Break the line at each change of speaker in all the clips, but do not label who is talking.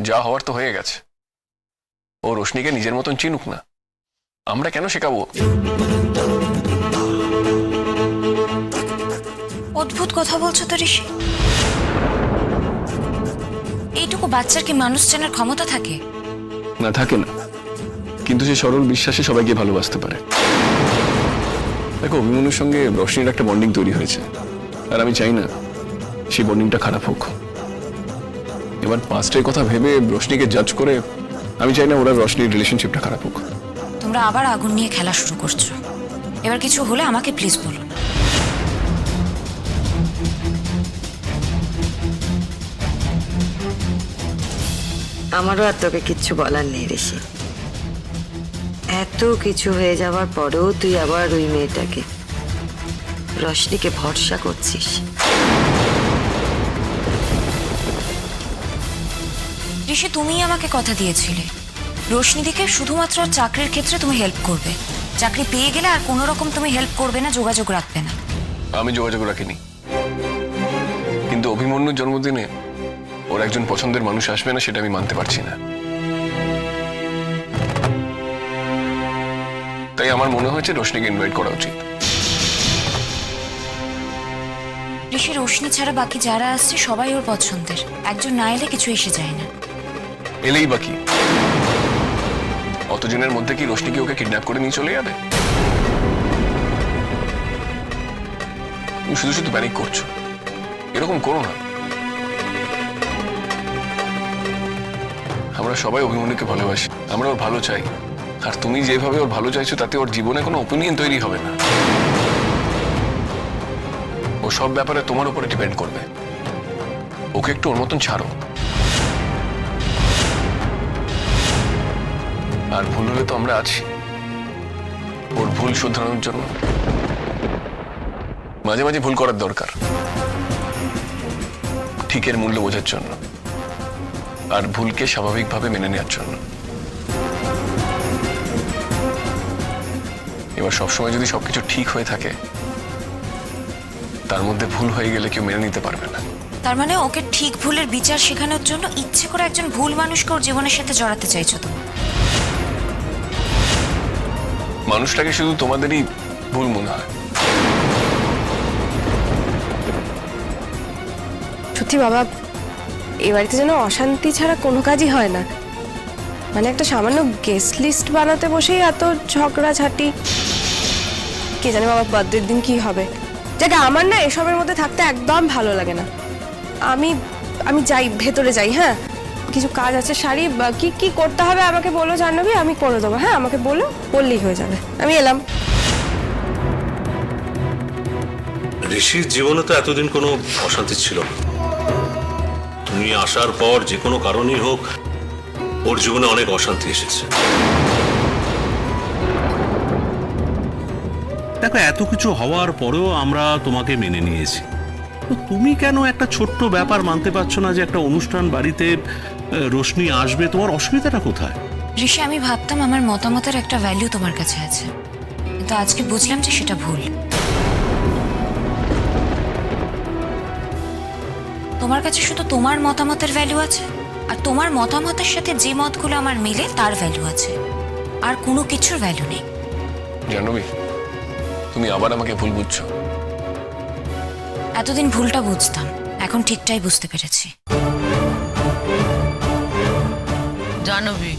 যা হওয়ার তো হয়ে গেছে। ও রোশনিকে নিজের মতন চিনুক না, আমরা কেন শেখাবো?
অদ্ভুত কথা বলছো তো ঋষি। এইটুকু বাচ্চার কি মানুষ চেনার ক্ষমতা থাকে?
না, থাকে না, কিন্তু সে সরল বিশ্বাসে সবাইকে ভালোবাসতে পারে। দেখো, অভিমন্যুর সঙ্গে রোশনির একটা বন্ডিং তৈরি হয়েছে, আর আমি চাই না সেই বন্ডিংটা খারাপ হোক। এবার পাস্টের কথা ভেবে রোশনিকে জাজ করে আমি চাই না ওরা রোশনির রিলেশনশিপটা খারাপ হোক।
তোমরা আবার আগুন নিয়ে খেলা শুরু করছো। এবার কিছু হলে আমাকে প্লিজ বলো না।
আমারও আর তোকে কিচ্ছু বলার নেই ঋষি। এত কিছু হয়ে যাওয়ার পরেও তুই আবার ওই মেয়েটাকে, রোশনিকে ভরসা করছিস।
ঋষি, তুমিই আমাকে কথা দিয়েছিলে রোশনিদিকে শুধুমাত্র চাকরির ক্ষেত্রে তুমি হেল্প করবে। চাকরি পেয়ে গেলে আর কোনো রকম তুমি হেল্প করবে না, যোগাযোগ রাখবে না।
আমি যোগাযোগ রাখিনি, কিন্তু অভিমন্যুর জন্মদিনে ওর একজন পছন্দের মানুষ আসবে না সেটা আমি মানতে পারছি না। তাই আমার মনে হয়েছে রোশনিকে ইনভাইট করা উচিত।
ঋষি, রোশনি ছাড়া বাকি যারা আসছে সবাই ওর পছন্দের। একজন না এলে কিছু এসে যায় না।
এলেই বাকি অতজনের মধ্যে কি রোশনি কি ওকে কিডন্যাপ করে নিয়ে চলে যাবে? তুমি শুধু শুধু প্যানিক করছো, এরকম করো না। আমরা সবাই অভিমন্যুকে ভালোবাসি, আমরা ওর ভালো চাই। আর তুমি যেভাবে ওর ভালো চাইছো তাতে ওর জীবনে কোনো ওপিনিয়ন তৈরি হবে না। ও সব ব্যাপারে তোমার উপরে ডিপেন্ড করবে। ওকে একটু ওর মতন ছাড়ো। আর ভুল হলে তো আমরা আছি ওর ভুল শুধরানোর জন্য। মাঝে মাঝে ভুল করার দরকার, ঠিকের মূল্য বোঝার জন্য আর ভুলকে স্বাভাবিকভাবে মেনে নেওয়ার জন্য। এবার সবসময় যদি সবকিছু ঠিক হয়ে থাকে, তার মধ্যে ভুল হয়ে গেলে কেউ মেনে নিতে পারবে না।
তার মানে ওকে ঠিক ভুলের বিচার শেখানোর জন্য ইচ্ছে করে একজন ভুল মানুষকে ওর জীবনের সাথে জড়াতে চাইছো তুমি?
মানুষটাকে শুধু তোমাদেরই ভুল মনে হয়।
সত্যি বাবা, এ বাড়িতে যেন অশান্তি ছাড়া কোনো কাজই হয় না। মানে একটা সামান্য গেস্ট লিস্ট বানাতে বসেই এত ঝগড়াঝাটি। কে জানে বাবা বার্থডের দিন কি হবে। যাকে আমার না এসবের মধ্যে থাকতে একদম ভালো লাগে না। আমি আমি যাই, ভেতরে যাই। হ্যাঁ, কিছু কাজ আছে সারি। কি কি করতে হবে আমাকে বলো জাহ্নবী, আমি করে দেবো। হ্যাঁ, আমাকে বললেই হয়ে যাবে। আমি এলাম।
ঋষির জীবনে তো এতদিন কোনো অশান্তি ছিল না। তুমি আসার পর যে কোনো কারণেই হোক ওর জীবনে অনেক অশান্তি এসেছে।
দেখো, এত কিছু হওয়ার পরেও আমরা তোমাকে মেনে নিয়েছি। তো তুমি কেন একটা ছোট্ট ব্যাপার মানতে পারছো না যে একটা অনুষ্ঠান বাড়িতে রোশনি আসবে? তোমার অসুবিধাটা কোথায়?
ঋষি, আমি ভাবতাম আমার মতামতের একটা ভ্যালু তোমার কাছে আছে, কিন্তু আজকে বুঝলাম যে সেটা ভুল। তোমার কাছে শুধু তোমার মতামতের ভ্যালু আছে, আর তোমার মতামতের সাথে যে মতগুলো আমার মিলে তার ভ্যালু আছে, আর কোনো কিছুর ভ্যালু নেই।
জাহ্নবী, তুমি আবার আমাকে ভুল বুঝছো।
এতদিন ভুলটা বুঝতাম, এখন ঠিকটাই বুঝতে পেরেছি।
জাহ্নবী,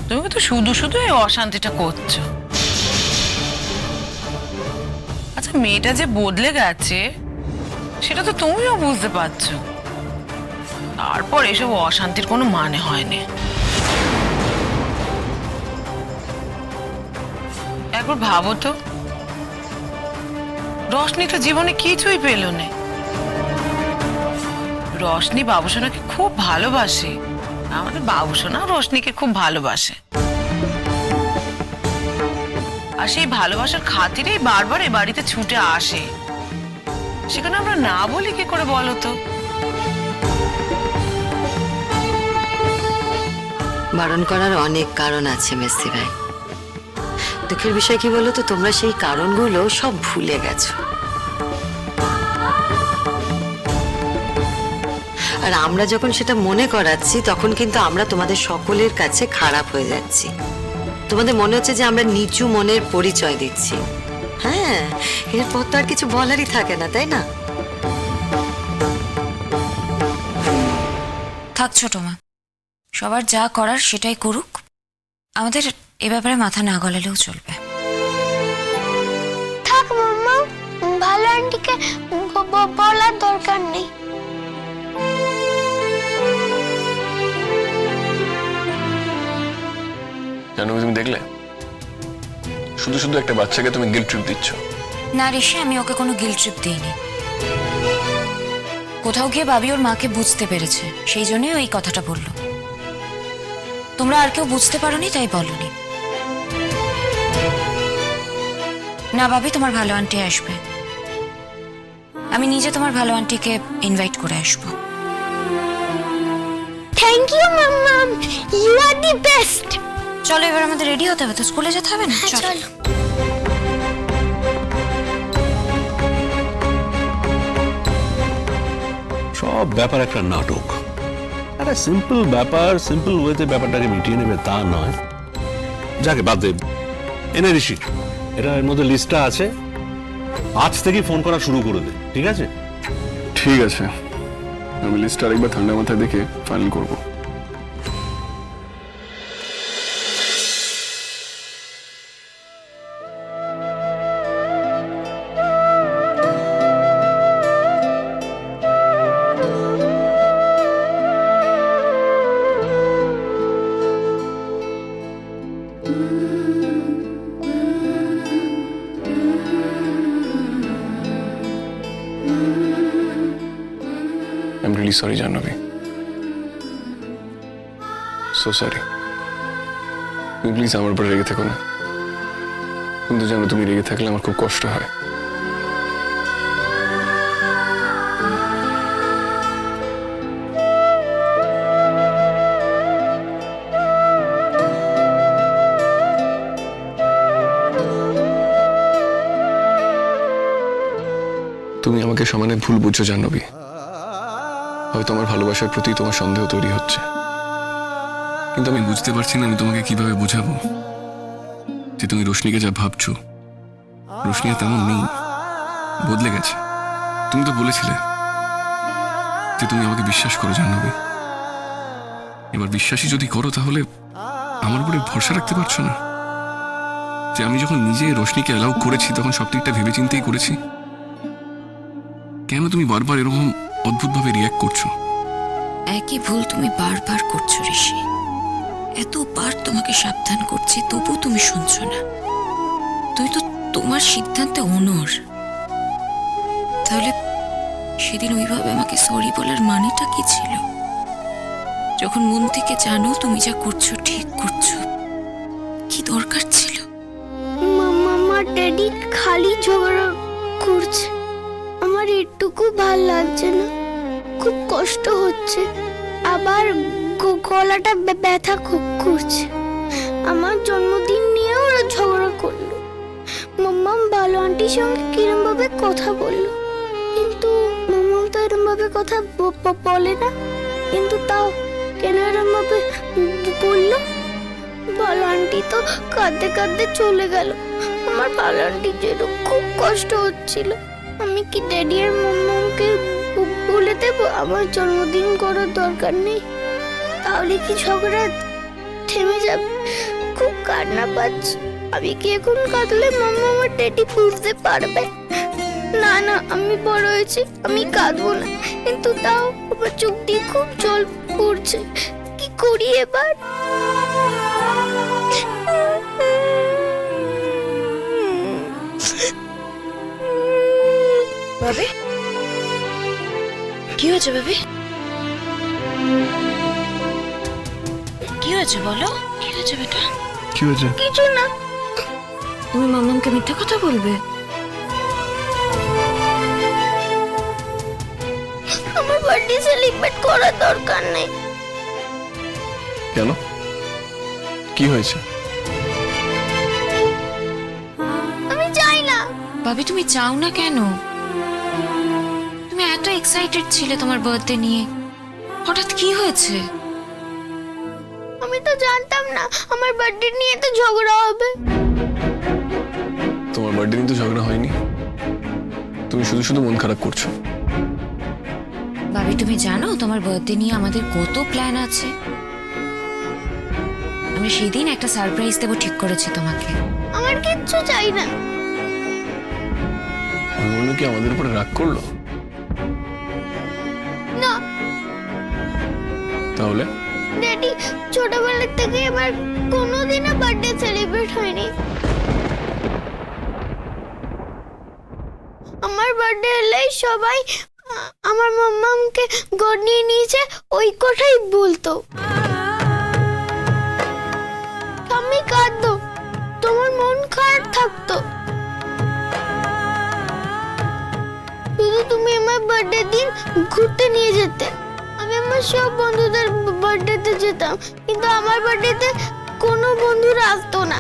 তুমি তো শুধু শুধু এই অশান্তিটা করছো। আচ্ছা, মেয়েটা যে বদলে গেছে সেটা তো তুমিও বুঝতে পারছো। তারপর এসব অশান্তির কোনো মানে হয়নি। একবার ভাবো তো, রোশনি তো জীবনে কিছুই পেল না। রোশনি বাবুসোনাকে খুব ভালোবাসে, আমাদের বাবুসোনা রোশনিকে খুব ভালোবাসে। আর সেই ভালোবাসার খাতিরেই বারবার এ বাড়িতে ছুটে আসে। সেখানে আমরা না বলি কি করে বলো তো?
বারণ করার অনেক কারণ আছে মেসি ভাই। দুঃখের বিষয় কি বলো তো, তোমরা সেই কারণগুলো সব ভুলে গেছো। আর আমরা যখন সেটা মনে করাচ্ছি তখন কিন্তু আমরা তোমাদের সকলের কাছে খারাপ হয়ে যাচ্ছি। তোমাদের মনে হচ্ছে যে আমরা নিচু মনের পরিচয় দিচ্ছি। হ্যাঁ, এরপর তো আর কিছু বলারই থাকে না, তাই না?
থাক ছোট মা, সবার যা করার সেটাই করুক, আমাদের এ ব্যাপারে মাথা না গলালেও চলবে।
থাক মাম্মা, ভালো আন্টিকে বলার দরকার নেই।
জানো তুমি দেখলে, শুধু শুধু একটা বাচ্চাকে তুমি গিল্ট ট্রিপ দিচ্ছ।
না ঋষি, আমি ওকে কোনো গিল্ট ট্রিপ দিইনি। কোথাও গিয়ে বাবি ওর মাকে বুঝতে পেরেছে, সেই জন্যই ওই কথাটা বললো। তোমরা আর কেউ বুঝতে পারোনি তাই বলনি। না বাবি, তোমার ভালো আন্টি আসবে, আমি নিজে তোমার ভালো আন্টিকে ইনভাইট করে আসবো।
Thank you mamma, you are the best.
চলো এবার আমাদের রেডি হতে হবে, তো স্কুলে যেতে হবে না? চলো।
চলো।
সব ব্যাপার একটা নাটক। একটা সিম্পল ব্যাপার সিম্পল ওয়েতে ব্যাপারটাকে মিটিয়ে নেবে তা নয়। যাকে বাদ দে, এনে ঋষি, এটা এর মধ্যে লিস্টটা আছে, আজ থেকে ফোন করা শুরু করে দে, ঠিক আছে?
ঠিক আছে, আমি লিস্টটা আরেকবার ঠান্ডা মাথায় দেখে ফাইনাল করবো। I'm really sorry, Janvi. So sorry. তুমি প্লিজ আমার উপর রেগে থেকো না, কিন্তু জানো তুমি রেগে থাকলে আমার খুব কষ্ট হয়। তুমি আমাকে সমানে ভুল বুঝছো জাহ্নবী। হয়তো আমার ভালোবাসার প্রতি তোমার সন্দেহ তৈরি হচ্ছে, কিন্তু আমি বুঝতে পারছি না আমি তোমাকে কিভাবে বোঝাবো যে তুমি রোশনিকে যা ভাবছো রোশনি আর তেমন নেই, বদলে গেছে। তুমি তো বলেছিলে যে তুমি আমাকে বিশ্বাস করো জাহ্নবী। এবার বিশ্বাসই যদি করো তাহলে আমার উপরে ভরসা রাখতে পারছো না যে আমি যখন নিজে রোশনিকে অ্যালাউ করেছি তখন সব দিকটা ভেবে চিন্তেই করেছি? কেন তুমি বারবার এরকম অদ্ভুতভাবে রিয়াক্ট করছো?
একই ভুল তুমি বারবার করছো ঋষি। এতবার তোমাকে সাবধান করছি তবু তুমি শুনছো না। তুই তো তোমার সিদ্ধান্তে অনড়। তাহলে সেদিন ওইভাবে আমাকে সরি বলার মানেটা কি ছিল? যখন মন থেকে জানো তুমি যা করছো ঠিক করছো, কি দরকার ছিল?
মাম্মা ড্যাডি খালি ঝগড়া করছে, আমার একটুকু ভাল লাগছে না, খুব কষ্ট হচ্ছে, আবার গলাটা ব্যথা করছে। আমার জন্মদিন নিয়ে ওরা ঝগড়া করলো। মাম্মাম ভালো আন্টির সঙ্গে কিরম ভাবে কথা বললো, কিন্তু মাম্মাম তো এরম ভাবে কথা বলে না, কিন্তু তাও কেন এরম ভাবে বললো? ভালো আন্টি তো কাঁদতে কাঁদতে চলে গেল। আমার ভালো আন্টির জন্য খুব কষ্ট হচ্ছিল। আমি কি ড্যাডি আর মাম্মাকে বলে দেবো আমার জন্মদিন করার দরকার নেই? তাহলে কি ঝগড়া থেমে যাবে? খুব কান্না পাচ্ছে। আমি কি এখন কাঁদলে মাম্মা আমার ড্যাডি বুঝতে পারবে? না না, আমি বড় হয়েছি, আমি কাঁদবো না, কিন্তু তাও আমার চোখ দিয়ে খুব জল পড়ছে। কি করি এবার?
ভাবি কি হয়েছে? ভাবি কি হয়েছে বলো? কি হয়েছে বেটা?
কি হয়েছে?
কিছু না।
তুমি মাম্মামকে মিথ্যা কথা বলবে?
আমার বার্থডে সেলিব্রেট করার দরকার নেই।
কেন? কি হয়েছে?
আমি চাই না।
ভাবি তুমি চাও না কেন? তুমি এত এক্সাইটেড ছিলে তোমার বার্থডে নিয়ে, হঠাৎ কি হয়েছে?
আমি তো জানতাম না আমার বার্থডে নিয়ে তো ঝগড়া হবে।
তোমার বার্থডে নিয়ে তো ঝগড়া হয়নি, তুমি শুধু শুধু মন খারাপ করছো।
ভাবি তুমি জানো তোমার বার্থডে নিয়ে আমাদের কত প্ল্যান আছে। আমি সেদিন একটা সারপ্রাইজ দেবো ঠিক করেছি তোমাকে।
আমার কিচ্ছু চাই না।
অভিমন্যু কি আমাদের উপরে রাগ করলো?
না
তাহলে
ড্যাডি, ছোটবেলা থেকে আমার কোনোদিনও বার্থডে সেলিব্রেট হয়নি। আমার বার্থডে এলেই সবাই আমার মাম্মামকে ঘর নিয়ে নিয়েছে ওই কথাই বলতো। আমি কাঁদতো, তোমার মন খারাপ থাকতো। শুধু তুমি আমার বার্থডে দিন ঘুরতে নিয়ে যেতে। আমি আমার সব বন্ধুদের বার্থডেতে যেতাম, কিন্তু আমার বার্থডেতে কোনো বন্ধুরা আসতো না।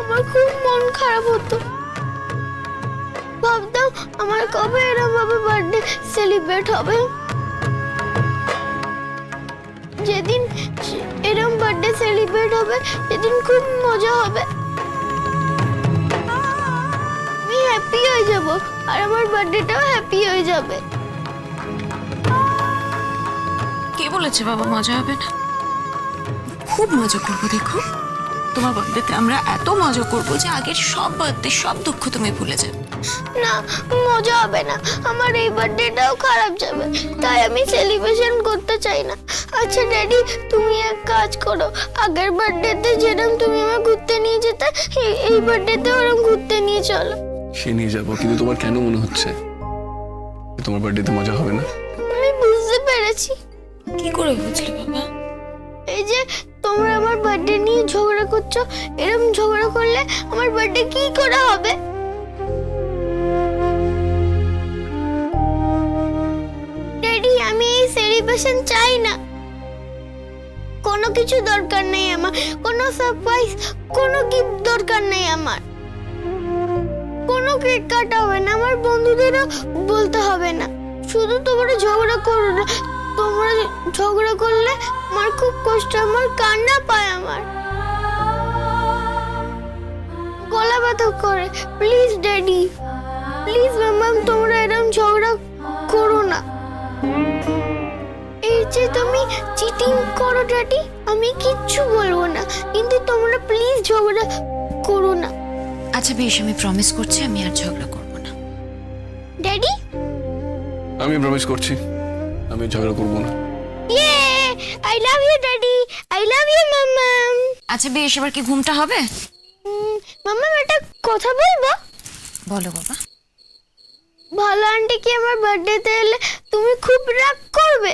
আমার খুব মন খারাপ হতো। ভাবতাম আমার কবে এরকম ভাবে বার্থডে সেলিব্রেট হবে। যেদিন এরকম বার্থডে সেলিব্রেট হবে সেদিন খুব মজা হবে। আমি হ্যাপি হয়ে যাব আর আমার বার্থডেটাও হ্যাপি হয়ে যাবে।
কে বলেছে বাবা মজা হবে না? খুব মজা করবো। দেখো তোমার বার্থডেতে আমরা এত মজা করবো যে আগের সব বার্থডে সব দুঃখ তুমি ভুলে যাবে।
না, মজা হবে না। আমার এই বার্থডেটাও খারাপ যাবে, তাই আমি সেলিব্রেশন করতে চাই না। আচ্ছা ড্যাডি, তুমি এক কাজ করো, আগের বার্থডেতে যেরকম তুমি আমার ঘুরতে নিয়ে যেতে এই বার্থডেতে ওরকম ঘুরতে নিয়ে চলো।
সে নিয়ে যাবো, কিন্তু তোমার কেন মনে হচ্ছে যে তোমার বার্থডেতে মজা হবে না?
আমি বুঝতে পেরেছি।
কি করে বুঝলে বাবা?
এই যে তোমরা আমার বার্থডে নিয়ে ঝগড়া করছো, এরকম ঝগড়া করলে আমার বার্থডে কি করে হবে? ড্যাডি, আমি এই সেলিব্রেশন চাই না। কোনো কিছু দরকার নেই আমার, কোনো সারপ্রাইজ, কোনো গিফট দরকার নেই আমার। কোনো কেক কাটা হবে না, আমার বন্ধুদেরও বলতে হবে না। শুধু তোমরা ঝগড়া করো না। তোমরা ঝগড়া করলে আমার খুব কষ্ট, আমার কান্না পায়, আমার গলা ব্যথা করে। প্লিজ ড্যাডি, প্লিজ মাম্মাম, তোমরা এরকম ঝগড়া করো না। এই যে তুমি চিটিং করো ড্যাডি, আমি কিচ্ছু বলবো না, কিন্তু তোমরা প্লিজ ঝগড়া করো না।
আচ্ছা বেশ, আমি প্রমিস করছি আমি আর ঝগড়া করবো না।
ড্যাডি,
আমি প্রমিস করছি আমি ঝগড়া করবো না।
ইয়ে, I love you daddy, I love you মাম্মাম।
আচ্ছা বেশ, এবার কি ঘুমটা হবে?
মাম্মাম, একটা কথা বলবো?
বলো বাবা।
ভালো আন্টি কি আমার বার্থডেতে এলে তুমি খুব রাগ করবে?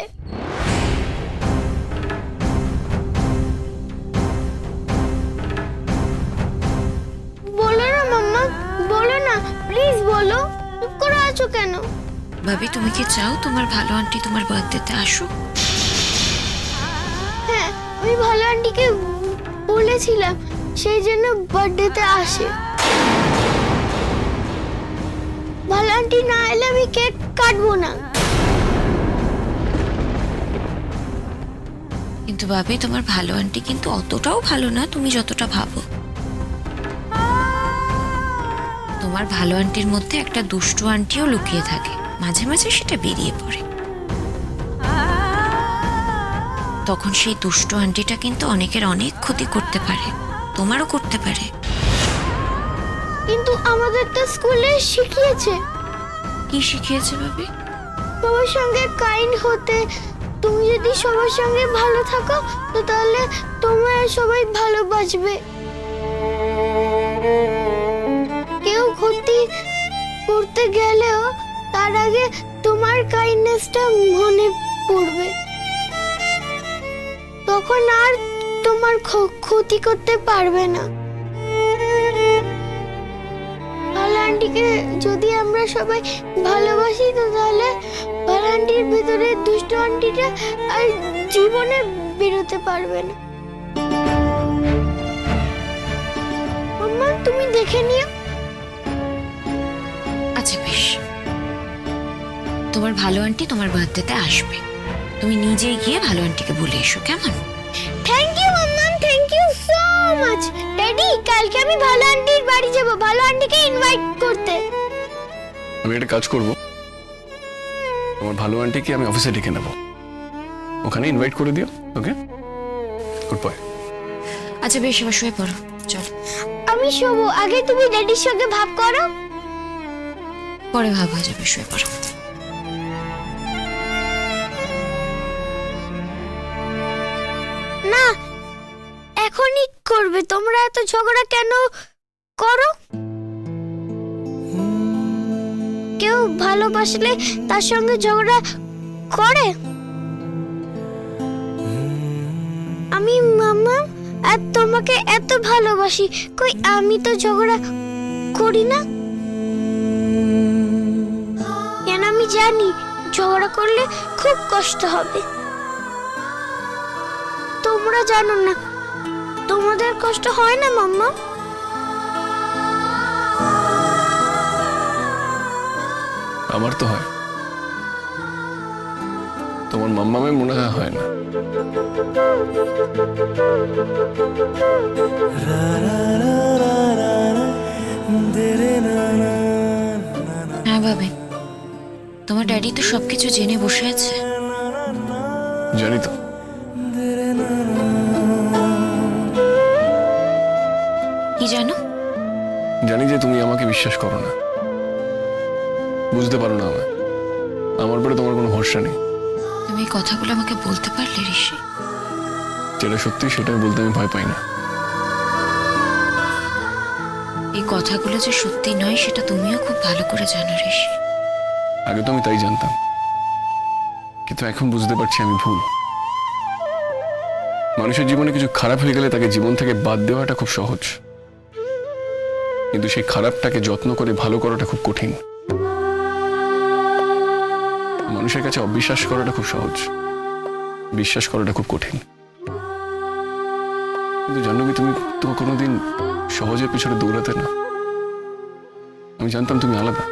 বলো না মাম্মা, বলো না, প্লিজ বলো। চুপ করে আছো কেন?
ভাবি তুমি কি চাও তোমার ভালো আন্টি তোমার বার্থডেতে আসুক?
হ্যাঁ, আমি ভালো আন্টিকে বলেছিলাম সেই জন্য বার্থডেতে আসে। ভালো আন্টি না এলে আমি কেক কাটবো না।
কিন্তু ভাবি তোমার ভালো আন্টি কিন্তু অতটাও ভালো না তুমি যতটা ভাবো। তোমার ভালো আন্টির মধ্যে একটা দুষ্টু আন্টিও লুকিয়ে থাকে, মাঝে মাঝে সেটা বেরিয়ে পড়ে। তখন সেই দুষ্টু আন্টিটা কিন্তু অনেকের অনেক ক্ষতি করতে পারে, তোমারও করতে পারে।
কিন্তু আমাদের তো স্কুলে শিখিয়েছে।
কি শিখিয়েছে ভাবি?
সবার সঙ্গে কাইন্ড হতে। তুমি যদি সবার সঙ্গে ভালো থাকো তো তাহলে তোমরা সবাই ভালোবাসবে। কেউ ক্ষতি করতে গেলেও তার আগে তোমার কাইন্ডনেসটা মনে পড়বে, তখন আর তোমার ক্ষতি করতে পারবে না। আন্টিকে যদি আমরা সবাই ভালোবাসি তো তাহলে ভালো আন্টির ভিতরে দুষ্ট আন্টিটা আর জীবনে বেরোতে পারবে না। মাম্মা, তুমি দেখে নিও।
আচ্ছা বেশ, তোমার ভালো আন্টি তোমার বার্থডেতে আসবে, তুমি নিজে গিয়ে ভালো আন্টিকে বলে এসো, কেমন?
থ্যাংক ইউ মাম্মাম, thank you so much. Daddy, কালকে আমি ভালো আন্টির বাড়ি যাব, ভালো আন্টিকে ইনভাইট করতে।
আমি একটা কাজ করব, তোমার ভালো আন্টিকে আমি অফিসে ডেকে নেব, ওখানে ইনভাইট করে দিও। ওকে, গুড বয়।
আচ্ছা বেশ, এবার শুয়ে পড়ো, চলো।
আমি শোবো, আগে তুমি ড্যাডির সঙ্গে ভাব করো।
পরে ভাব হয়ে যাবে, শুয়ে পড়ো।
না, এখনই করবে। তোমরা এত ঝগড়া কেন করো? কেউ ভালোবাসলে তার সঙ্গে ঝগড়া করে? আমি মামা আর তোমাকে এত ভালোবাসি, কই আমি তো ঝগড়া করি না। কেন আমি জানি ঝগড়া করলে খুব কষ্ট হবে। তোমরা জানো না, তোমাদের কষ্ট হয় না মাম্মা?
আমার তো হয়, তোমার মাম্মামের মনে হয় না।
হ্যাঁ ভাবে, তোমার ড্যাডি তো সবকিছু জেনে বসে আছে।
জানি তো,
কি জানো?
জানি যে তুমি আমাকে বিশ্বাস করো না, বুঝতে পারো না আমায়, আমার উপরে তোমার কোনো ভরসা নেই।
তুমি এই কথাগুলো আমাকে বলতে পারলে ঋষি?
যেটা সত্যি সেটা বলতে আমি ভয় পাই না।
এই কথাগুলো যে সত্যি নয় সেটা তুমিও খুব ভালো করে জানো ঋষি।
আগে তো আমি তাই জানতাম, কিন্তু এখন বুঝতে পারছি আমি ভুল। মানুষের জীবনে কিছু খারাপ হয়ে গেলে তাকে জীবন থেকে বাদ দেওয়াটা খুব সহজ, কিন্তু সেই খারাপটাকে যত্ন করে ভালো করাটা খুব কঠিন। মানুষের কাছে অবিশ্বাস করাটা খুব সহজ, বিশ্বাস করাটা খুব কঠিন। কিন্তু জাহ্নবী, তুমি তো কোনোদিন সহজের পিছনে দৌড়াতে না। আমি জানতাম তুমি আলাদা।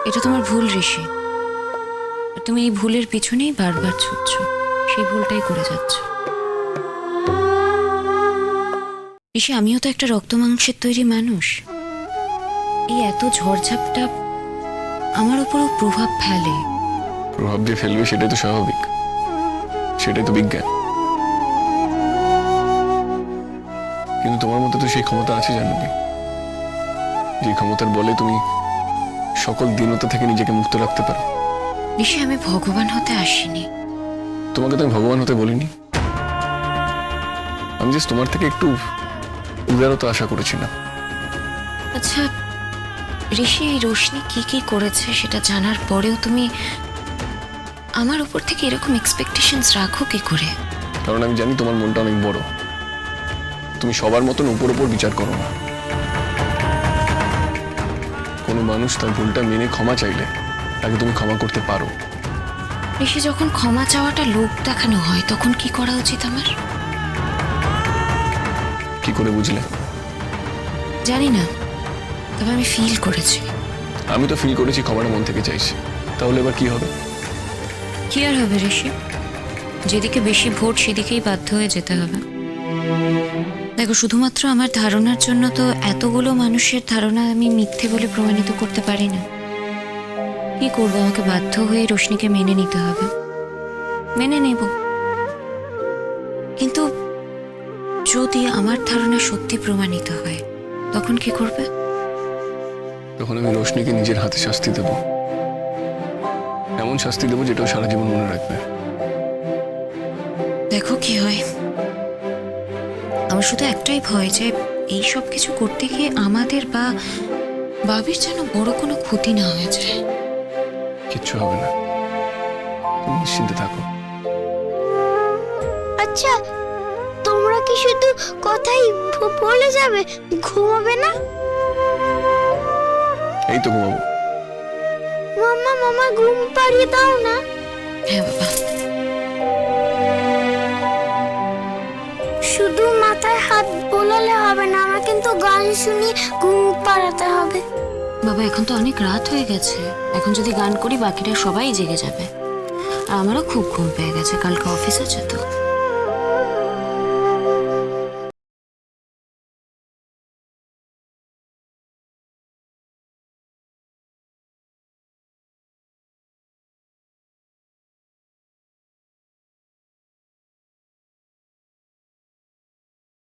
এটা তোমার ভুল ঋষি, আর তুমি এই ভুলের পিছনেই বারবার ছুটছ, সেই ভুলটাই করে যাচ্ছ। ঋষি, আমিও তো একটা রক্ত মাংসের তৈরি মানুষ। এই এত ঝড়ঝাপটা আমার উপরও প্রভাব ফেলে।
প্রভাব দিয়ে ফেলবে সেটাই তো স্বাভাবিক, সেটাই তো বিজ্ঞান। কিন্তু তোমার মধ্যে তো সেই ক্ষমতা আছে জাহ্নবী, যে ক্ষমতার বলে তুমি সকল দীনতা থেকে নিজেকে মুক্ত রাখতে পারো।
ঋষি, আমি ভগবান হতে আসিনি।
তোমাকে তো আমি ভগবান হতে বলিনি, আমি জাস্ট তোমার থেকে একটু উদারতা আশা করেছিলাম।
আচ্ছা ঋষি, এই রোশনি কি কি করেছে সেটা জানার পরেও তুমি আমার উপর থেকে এরকম এক্সপেকটেশনস রাখো কি করে?
কারণ আমি জানি তোমার মনটা অনেক বড়, তুমি সবার মতন উপর উপর বিচার করো না। কোনো মানুষ তার ভুলটা মেনে ক্ষমা চাইলে তাকে তুমি ক্ষমা করতে পারো।
ঋষি, যখন ক্ষমা চাওয়াটা লোক দেখানো হয় তখন কি করা উচিত আমার?
কি করে বুঝলে?
জানি না, তবে আমি ফিল করেছি।
আমি তো ফিল করেছি ক্ষমাটা মন থেকে চাইছি, তাহলে এবার কি হবে?
কি আর হবে ঋষি, যেদিকে বেশি ভোট সেদিকেই বাধ্য হয়ে যেতে হবে। দেখো, শুধুমাত্র আমার ধারণার জন্য তো এতগুলো মানুষের ধারণা আমি মিথ্যে বলে প্রমাণিত করতে পারি না। কি করবো, আমাকে বাধ্য হয়ে রোশনিকে মেনে নিতে হবে। মেনে নেব, কিন্তু যদি আমার ধারণা সত্যি প্রমাণিত হয় তখন কি করবে?
তখন আমি রোশনিকে নিজের হাতে শাস্তি দেব, এমন শাস্তি দেবো যেটাও সারা জীবন মনে রাখবে।
দেখো কি হয়। আমার শুধু একটাই ভয় যে এই সব কিছু করতে গিয়ে আমাদের বা বাবির যেন বড় কোনো ক্ষতি না হয়ে যায়।
কিচ্ছু হবে না, তুমি নিশ্চিন্তে থাকো।
আচ্ছা, তোমরা কি শুধু কথাই বলে যাবে, ঘুমাবে না?
এই তো ঘুমাবো।
মাম্মা, মামা ঘুম পাড়িয়ে দাও না।
হ্যাঁ বাবা।
শুধু মাথায় হাত বোলালে হবে না, আমার কিন্তু গান শুনিয়ে ঘুম পাড়াতে হবে।
বাবা এখন তো অনেক রাত হয়ে গেছে, এখন যদি গান করি বাকিরা সবাই জেগে যাবে। আর আমারও খুব ঘুম পেয়ে গেছে, কালকে অফিস আছে তো।